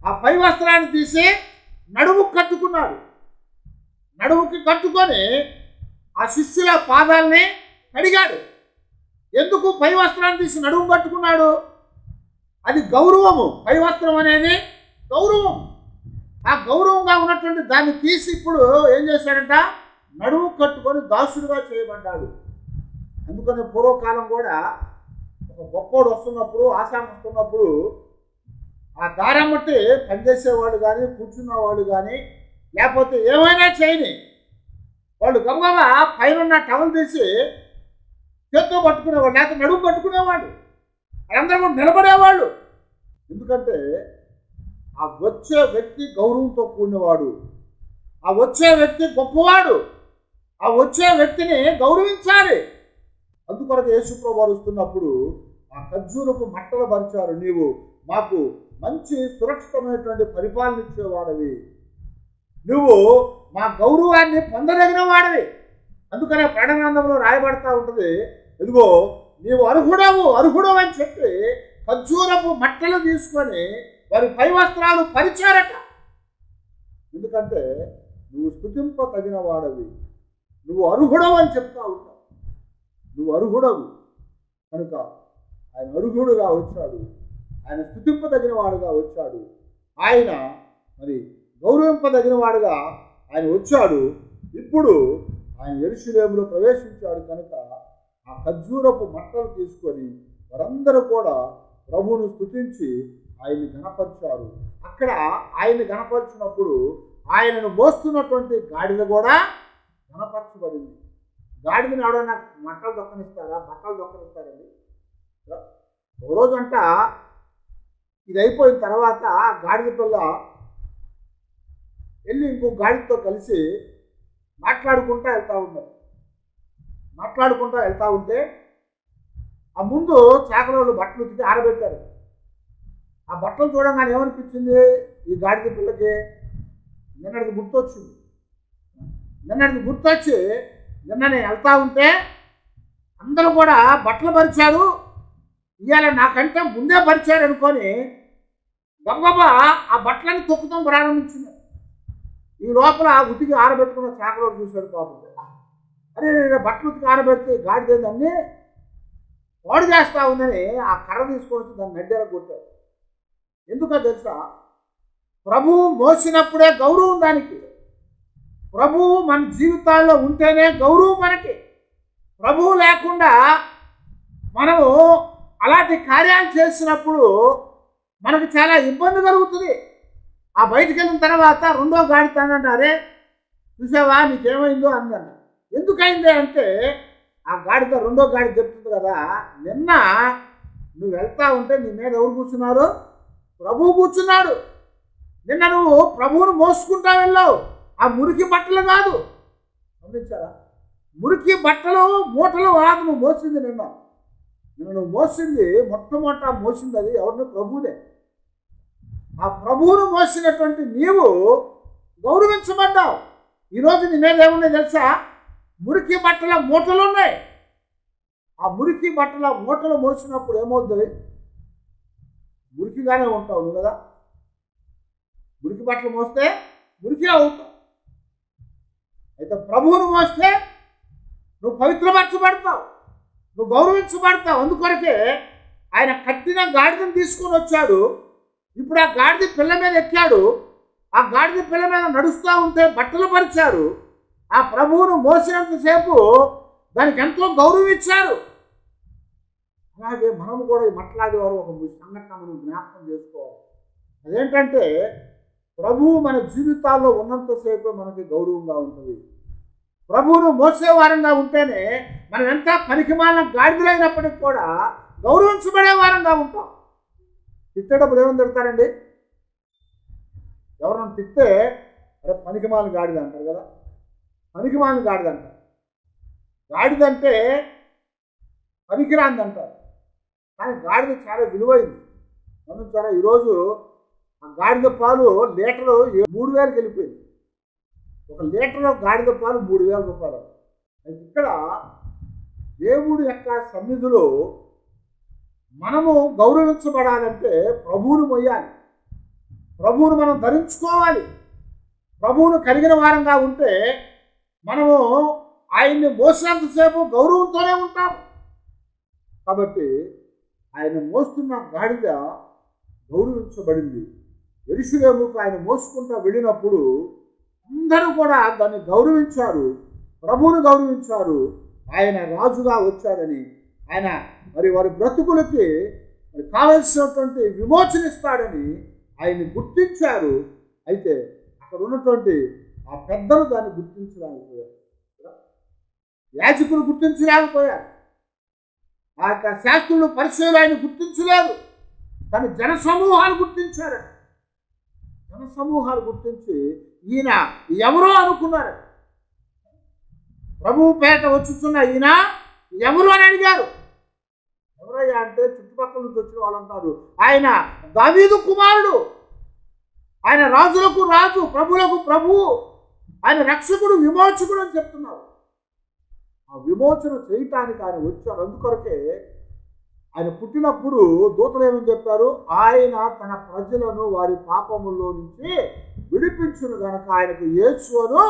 ఆ పై వస్త్రాన్ని తీసి నడుముకు కట్టుకున్నాడు. నడుముకి కట్టుకొని ఆ శిష్యుల పాదాలని కడిగాడు. ఎందుకు పై వస్త్రాన్ని తీసి నడుము కట్టుకున్నాడు? అది గౌరవము. పై వస్త్రం అనేది గౌరవం. ఆ గౌరవంగా ఉన్నటువంటి దాన్ని తీసి ఇప్పుడు ఏం చేశాడంట? నడుము కట్టుకొని దాసుడుగా చేయబడ్డాడు. అందుకని పూర్వకాలం కూడా ఒక గొప్పోడు వస్తున్నప్పుడు, ఆసానం వస్తున్నప్పుడు ఆ దారం బట్టి పనిచేసేవాళ్ళు కానీ, కూర్చున్నవాళ్ళు కానీ, లేకపోతే ఏమైనా చేయని వాళ్ళు గమగమా పైన టవల్ తీసి చేత్తో పట్టుకునేవాడు, లేకపోతే నడుము పట్టుకునేవాడు. వాళ్ళందరూ కూడా నిలబడేవాళ్ళు. ఎందుకంటే ఆ వచ్చే వ్యక్తి గౌరవంతో కూడినవాడు, ఆ వచ్చే వ్యక్తి గొప్పవాడు, ఆ వచ్చే వ్యక్తిని గౌరవించాలి. అందుకొరకు యేసు ప్రభువు వస్తున్నప్పుడు ఆ ఖర్జూరపు మట్టలు పరిచారు. నీవు మాకు మంచి సురక్షితమైనటువంటి పరిపాలన ఇచ్చేవాడివి, నువ్వు మా గౌరవాన్ని పొందదగిన వాడివి. అందుకనే ప్రణగ్రంథంలో రాయబడతా ఉంటుంది, ఇదిగో నీవు అర్హుడవు అని చెప్పి ఖర్జూరపు మట్టలు తీసుకొని వారి పై వస్త్రాలు పరిచారట. ఎందుకంటే నువ్వు స్తుతింప తగిన వాడవి, నువ్వు అర్హుడవు అని చెప్తా ఉంటావు. నువ్వు అర్హుడవు కనుక ఆయన అర్హుడుగా వచ్చాడు, ఆయన స్తుతింపదగిన వాడుగా వచ్చాడు, ఆయన మరి గౌరవింపదగిన వాడుగా ఆయన వచ్చాడు. ఇప్పుడు ఆయన యెరూషలేములో ప్రవేశించాడు కనుక ఆ ఖర్జూరపు మట్టలు తీసుకొని వారందరూ కూడా ప్రభువును స్తుతించి ఆయన్ని గణపరిచారు. అక్కడ ఆయన్ని గణపరిచినప్పుడు ఆయనను మోస్తున్నటువంటి గాడిద కూడా గణపరచబడింది. గాడిదని ఎవడన్నా బట్టలు దొక్కనిస్తారండి? ఒక రోజంట ఇది అయిపోయిన తర్వాత గాడిద పిల్ల వెళ్ళి ఇంకో గాడితో కలిసి మాట్లాడుకుంటూ వెళ్తూ ఉంటే ఆ ముందు చాకలోళ్ళు బట్టలు ఉతికి ఆరబెట్టారు. ఆ బట్టలు చూడగానే ఏమనిపించింది ఈ గాడిద పిల్లకి? నిన్నటిది గుర్తొచ్చి నిన్న నేను వెళ్తూ ఉంటే అందరూ కూడా బట్టలు పరిచారు, ఇవాళ నాకంటే ముందే పరిచారు అనుకొని గబగబా ఆ బట్టలని తొక్కుతాం ప్రారంభించింది. ఈ లోపల ఉతికి ఆరబెట్టుకున్న చాకలోడు చూశాడు పాపం. అరే బట్టలు ఉతికి ఆరబెడితే గాడిదని పాడు చేస్తా ఉందని ఆ కర్ర తీసుకొని వచ్చి దాన్ని నడ్డేర కొట్టాడు. ఎందుకో తెలుసా? ప్రభువు మోసినప్పుడే గౌరవం దానికి. ప్రభువు మన జీవితాల్లో ఉంటేనే గౌరవం మనకి. ప్రభువు లేకుండా మనము అలాంటి కార్యాలు చేసినప్పుడు మనకు చాలా ఇబ్బంది కలుగుతుంది. ఆ బయటికి వెళ్ళిన తర్వాత రెండో గాడి తానంటారే, చూసావా నీకేమైందో అందన్న. ఎందుకైంది అంటే ఆ గాడిద రెండో గాడి చెప్తుంది కదా, నిన్న నువ్వు వెళ్తా ఉంటే నీ మీద ఎవరు కూర్చున్నారు? ప్రభువు కూర్చున్నాడు. నిన్న నువ్వు ప్రభువును మోసుకుంటా వెళ్ళావు, ఆ మురికి బట్టలు కాదు. గమనించారా? మురికి బట్టలు మూటలు కాదు నువ్వు మోసింది. నిన్న నువ్వు మోసింది మొట్టమొదట మోసింది అది ఎవరిని? ప్రభువునే. ఆ ప్రభువును మోసినటువంటి నీవు గౌరవించబడ్డావు. ఈరోజు నీ మీద ఏమున్నాయి తెలుసా? మురికి బట్టల మూటలు ఉన్నాయి. ఆ మురికి బట్టల మూటలు మోసినప్పుడు ఏమవుతుంది? మురికిగానే ఉంటావు నువ్వు కదా. మురికి బట్టలు మోస్తే మురికి అవుతావు. అయితే ప్రభువును మోస్తే నువ్వు పవిత్రపరచబడతావు, నువ్వు గౌరవించబడతావు. అందుకొరకే ఆయన కట్టిన గాడిదను తీసుకొని వచ్చాడు. ఇప్పుడు ఆ గాడిద పిల్ల మీద ఎక్కాడు. ఆ గాడిద పిల్ల మీద నడుస్తూ ఉంటే బట్టలు పరిచారు. ఆ ప్రభువును మోసినంతసేపు దానికి ఎంతో గౌరవం ఇచ్చారు. అలాగే మనము కూడా మాట్లాడేవారు ఒక సంఘటన మనం జ్ఞాపకం చేసుకోవాలి. అదేంటంటే ప్రభువు మన జీవితాల్లో ఉన్నంతసేపు మనకి గౌరవంగా ఉంటుంది. ప్రభువును మోసేవారంగా ఉంటేనే మనం ఎంత పనికిమాలిన గాడిదలైనప్పటికీ కూడా గౌరవించబడే వారంగా ఉంటాం. తిట్టేటప్పుడు ఏమని తిడతారండి? ఎవరన్నా తిట్టే అరే పనికిమాలిన గాడిద అంటారు కదా. పనికిమాలిన గాడిద అంటారు. గాడిదంటే పనికిరాంది అంటారు. కానీ గాడిద చాలా విలువైంది. గమనించారా? ఈరోజు ఆ గాడిద పాలు లీటరు 3,000కి వెళ్ళిపోయింది. ఒక లీటరు గాడిద పాలు 3,000 రూపాయలు. అయితే ఇక్కడ దేవుడి యొక్క సన్నిధిలో మనము గౌరవించబడాలంటే ప్రభువును మొయ్యాలి, ప్రభువును మనం ధరించుకోవాలి. ప్రభువును కలిగిన వారంగా ఉంటే మనము ఆయన్ని మోసినంతసేపు గౌరవంతోనే ఉంటాము. కాబట్టి ఆయన మోస్తున్న గాడిద గౌరవించబడింది. యెరూషలేముకు ఆయన మోసుకుంటూ వెళ్ళినప్పుడు అందరూ కూడా దాన్ని గౌరవించారు, ప్రభువును గౌరవించారు. ఆయన రాజుగా వచ్చాడని, ఆయన మరి వారి బ్రతుకులకి కావలసినటువంటి విమోచన ఇస్తాడని ఆయన్ని గుర్తించారు. అయితే అక్కడ ఉన్నటువంటి ఆ పెద్దలు దాన్ని గుర్తించలేకపోయారు. యాజకులు గుర్తించలేకపోయారు. ఆ యొక్క శాస్త్రులు పరిశీలన ఆయన గుర్తించలేదు. కానీ జనసమూహాలు గుర్తించారు. జనసమూహాలు గుర్తించి ఈయన ఎవరో అనుకున్నారు. ప్రభువు పేట వచ్చుతున్న ఈయన ఎవరు అని అడిగారు. ఎవరయ్యా అంటే చుట్టుపక్కల నుంచి వచ్చిన వాళ్ళు అంటారు, ఆయన దావీదు కుమారుడు, ఆయన రాజులకు రాజు, ప్రభువులకు ప్రభువు, ఆయన రక్షకుడు, విమోచకుడు అని చెప్తున్నారు. ఆ విమోచన చేయటానికి ఆయన వచ్చాడు. అందుకొరకే ఆయన పుట్టినప్పుడు దూతలు ఏమని చెప్పారు? ఆయన తన ప్రజలను వారి పాపముల్లో నుంచి విడిపించును గనక ఆయనకు యేసు అను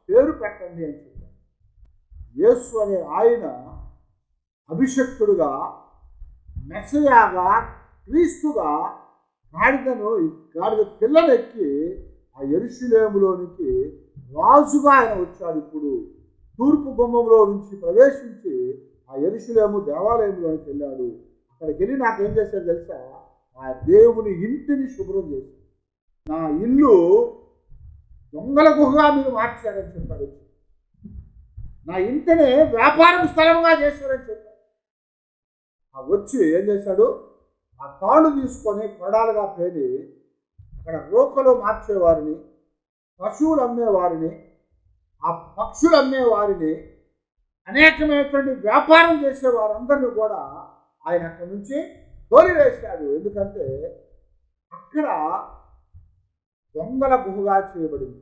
పేరు పెట్టండి అని చెప్పారు. యేసు అనే ఆయన అభిషక్తుడుగా, మెస్సయాగా, క్రీస్తుగా గాడిద పిల్లనెక్కి ఆ యెరూషలేములోనికి రాజుగా ఆయన వచ్చాడు. ఇప్పుడు తూర్పు గుమ్మంలో నుంచి ప్రవేశించి ఆ యెరూషలేము దేవాలయంలోనికి వెళ్ళాడు. అక్కడికి వెళ్ళి నాకేం చేశాడు తెలుసా? ఆ దేవుని ఇంటిని శుభ్రం చేశాడు. నా ఇల్లు దొంగల గుహగా మీరు మార్చారని చెప్పాడు. నా ఇంటిని వ్యాపారం స్థలంగా చేశారని చెప్పాడు. వచ్చి ఏం చేశాడు? ఆ తాళ్ళు తీసుకొని కొడాలుగా పేది అక్కడ రోకలు మార్చేవారిని, పశువులు అమ్మేవారిని, ఆ పక్షులు అమ్మేవారిని, అనేకమైనటువంటి వ్యాపారం చేసేవారందరినీ కూడా ఆయన అక్కడి నుంచి తోలివేశాడు. ఎందుకంటే అక్కడ దొంగల గుహగా చేయబడింది.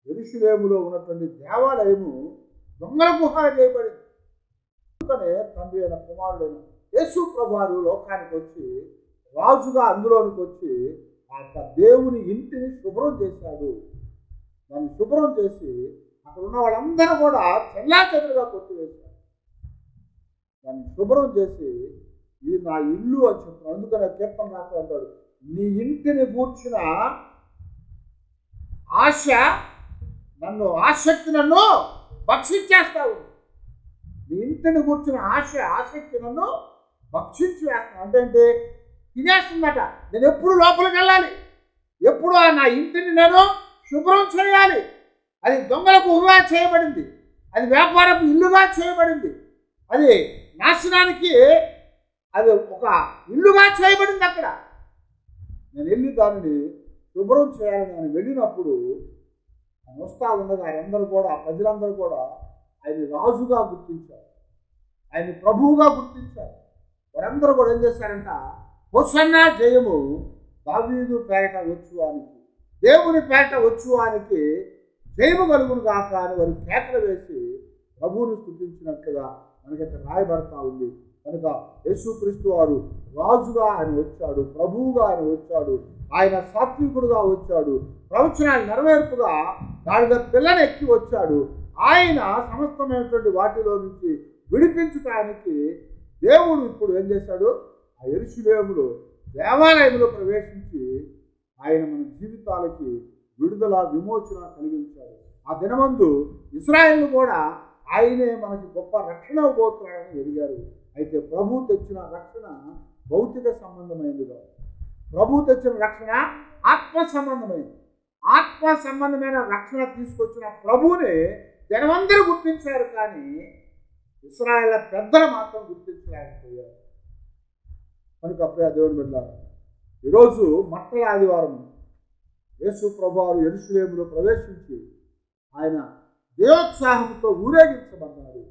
యెరూషలేములో ఉన్నటువంటి దేవాలయము దొంగల గుహగా చేయబడింది. అందుకనే తండ్రి అయిన కుమారుడైన యేసు ప్రభువారు లోకానికి వచ్చి రాజుగా అందులోనికి వచ్చి ఆ దేవుని ఇంటిని శుభ్రం చేశాడు. దాన్ని శుభ్రం చేసి అక్కడ ఉన్న వాళ్ళందరూ కూడా చెల్లాచెదురుగా కొట్టివేశారు. దాన్ని శుభ్రం చేసి ఇది నా ఇల్లు అని చెప్తున్నాడు. అందుకని కీర్తన రాస్తూ అంటాడు, నీ ఇంటిని గూర్చిన ఆశ ఆసక్తి నన్ను భక్షించేస్తావు. నీ ఇంటిని కూర్చున్న ఆసక్తి నన్ను భక్షించి వేస్తాను. అంటే ఏంటి? తినేస్తుందట. నేను ఎప్పుడు లోపలికి వెళ్ళాలి, ఎప్పుడు నా ఇంటిని నేను శుభ్రం చేయాలి. అది దొంగలకు ఊహా చేయబడింది, అది వ్యాపారపు ఇల్లుగా చేయబడింది, అది నాశనానికి అది ఒక ఇల్లుగా చేయబడింది. అక్కడ నేను వెళ్ళి దానిని శుభ్రం చేయాలని నేను వెళ్ళినప్పుడు ఆయన వస్తూ ఉండగా అందరూ కూడా, ప్రజలందరూ కూడా ఆయన రాజుగా గుర్తించారు, ఆయన ప్రభువుగా గుర్తించారు. వారందరూ కూడా ఏం చేశారంట, హోసన్నా జయము దావీదు పేరట వచ్చువానికి, దేవుని పేరట వచ్చువానికి జయము కలుగును కాక అని వారు కేకలు వేసి ప్రభువును స్తుతించినట్లుగా మనకైతే రాయబడతా ఉంది. కనుక యేసుక్రీస్తు వారు రాజుగా ఆయన వచ్చాడు, ప్రభువుగా ఆయన వచ్చాడు, ఆయన సాత్వికుడుగా వచ్చాడు, ప్రవచనాలు నెరవేర్పుగా గాడిద పిల్లని ఎక్కి వచ్చాడు. ఆయన సమస్తమైనటువంటి వాటిలో నుంచి విడిపించడానికి దేవుడు ఇప్పుడు ఏం చేశాడు, ఆ యెరూషలేములో దేవాలయంలో ప్రవేశించి ఆయన మన జీవితాలకి విడుదల విమోచన కలిగించాడు. ఆ దినమందు ఇశ్రాయేలు కూడా ఆయనే మనకి గొప్ప రక్షణ ఇవ్వబోతున్నాడని ఎదిగారు. అయితే ప్రభు తెచ్చిన రక్షణ భౌతిక సంబంధమైనది కాదు. ప్రభు తెచ్చిన రక్షణ ఆత్మ సంబంధమైనది. ఆత్మ సంబంధమైన రక్షణ తీసుకొచ్చిన ప్రభువుని జనమందరూ గుర్తించారు, కానీ ఇశ్రాయేల్ పెద్దలు మాత్రం గుర్తించలేకపోయారు. కనుక ప్రియ దేవుని బిడ్డలారా, ఈరోజు మట్టల ఆదివారం యేసు ప్రభువారు యెరూషలేములో ప్రవేశించి ఆయన దేవోత్సాహంతో ఊరేగించబడ్డాడు.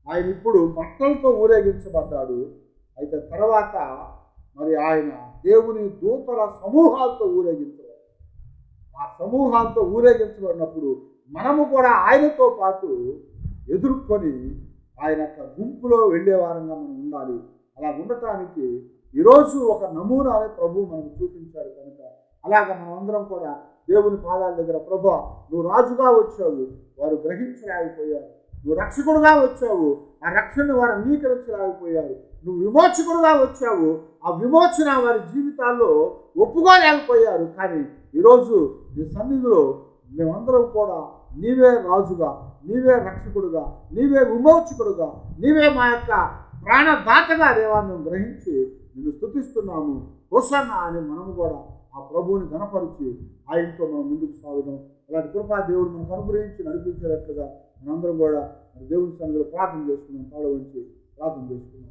ఆయన ఇప్పుడు మట్టలతో ఊరేగించబడ్డాడు. అయితే తర్వాత మరి ఆయన దేవుని దూతల సమూహాలతో ఊరేగించబడ్డాడు. ఆ సమూహాలతో ఊరేగించబడినప్పుడు మనము కూడా ఆయనతో పాటు ఎదుర్కొని ఆయన యొక్క గుంపులో వెళ్ళే వారంగా మనం ఉండాలి. అలా ఉండటానికి ఈరోజు ఒక నమూనాని ప్రభు మనకు చూపించాడు. కనుక అలాగ మనం అందరం కూడా దేవుని పాదాల దగ్గర, ప్రభువా నువ్వు రాజుగా వచ్చావు, వారు గ్రహించలేకపోయారు. నువ్వు రక్షకుడుగా వచ్చావు, ఆ రక్షణను వారు అంగీకరించలేకపోయారు. నువ్వు విమోచకుడుగా వచ్చావు, ఆ విమోచన వారి జీవితాల్లో ఒప్పుకోలేకపోయారు. కానీ ఈరోజు నీ సన్నిధిలో మేమందరం కూడా నీవే రాజుగా, నీవే రక్షకుడుగా, నీవే విమోచకుడుగా, నీవే మా యొక్క ప్రాణదాతగా దేవాన్ని గ్రహించి నిన్ను స్తుతిస్తున్నాము. హోసన్నా అని మనము కూడా ఆ ప్రభువుని ఘనపరిచి ఆయనతో మనం ముందుకు సాగుదాం. అలాంటి కృపా దేవుడు మనకు అనుగ్రహించి నడిపించేటట్లుగా మనందరం కూడా దేవుని సన్నిధిలో ప్రార్థన చేసుకున్నాం. తాళ వంచి ప్రార్థన చేసుకున్నాం.